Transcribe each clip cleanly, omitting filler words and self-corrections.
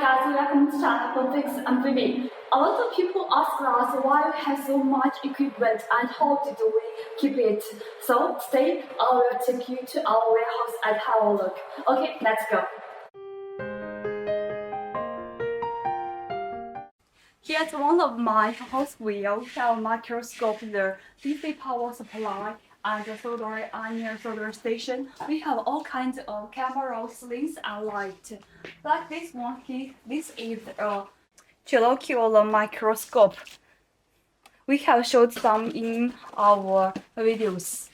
guys, welcome to channel Phonefix and Phoebe. A lot of people ask us why we have so much equipment and how do we keep it. So stay, I will take you to our warehouse and have a look. Okay, let's go. Here's one of my house wheel. We have a microscope there, DC power supply, and a soldering iron soldering station. We have all kinds of cameras, lens, and light. Like this one here, this is a molecular microscope. We have showed some in our videos.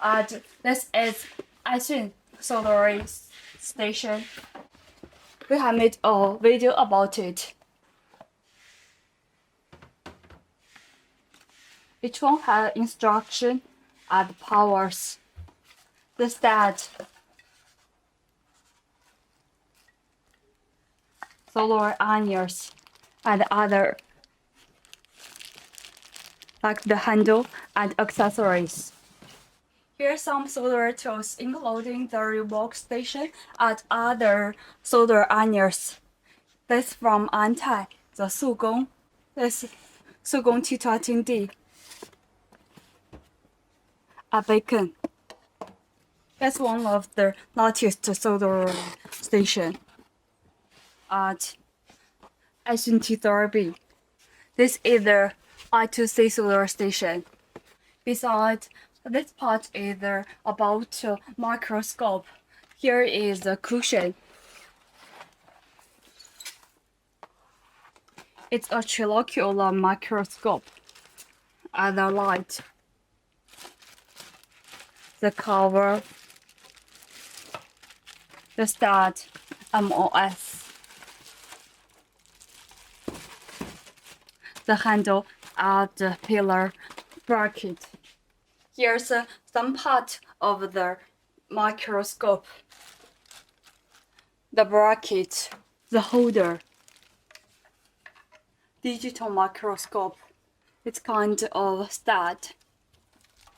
And this is iron soldering station. We have made a video about it. Each one has instruction and powers. The stat, solar irons, and other like the handle and accessories. Here are some solder tools, including the rework station and other solder irons. This from Antai, the 速攻, this 速攻T20D. A bacon. That's one of the latest soldering station at T3B. This is the I2C soldering station. Besides, this part is about microscope. Here is the cushion. It's a molecular microscope. And the light. The cover. The start. MOS. The handle and the pillar bracket. Here's some part of the microscope. The bracket, the holder. Digital microscope. It's kind of stud.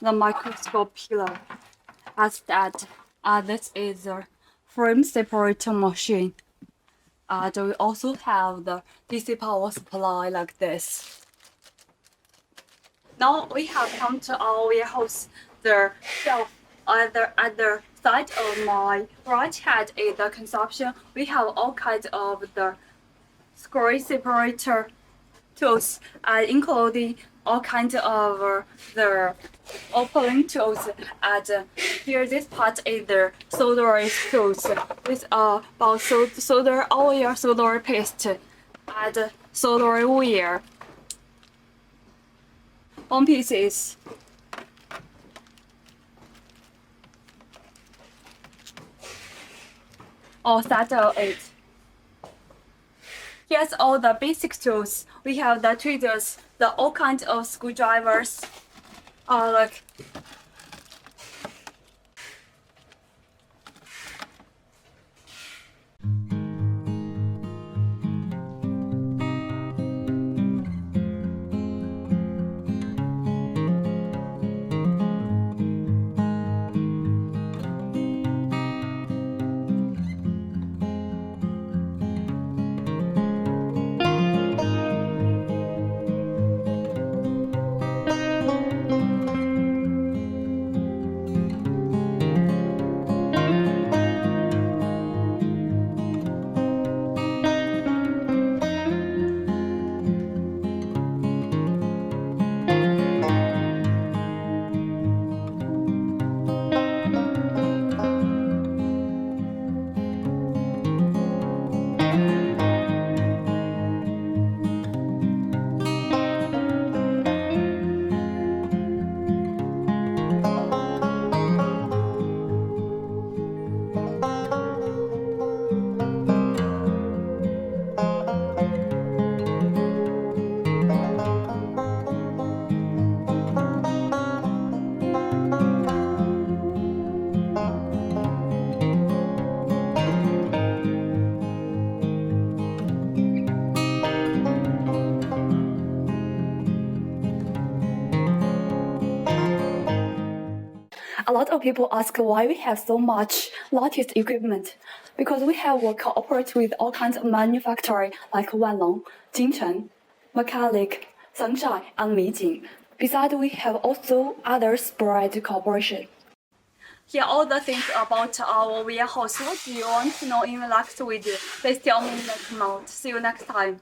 The microscope pillar. A stud. This is a frame separator machine. And we also have the DC power supply like this. Now we have come to our warehouse. The shelf at the other side of my right hand is the consumption. We have all kinds of the screw separator tools, including all kinds of the opening tools. And here this part is the soldering tools with about solder oil, solder paste, and soldering wire. One pieces. Or settle it. Here's all the basic tools. We have the tweezers, the all kinds of screwdrivers. Look. A lot of people ask why we have so much latest equipment because we have cooperate with all kinds of manufacturing like Wanlong, Jinchen, Mechanic, Sunshine, and Mijing. Besides, we have also other spread cooperation. Here all the things about our warehouse. What do you want to know in the next video? Please tell me in the comment. See you next time.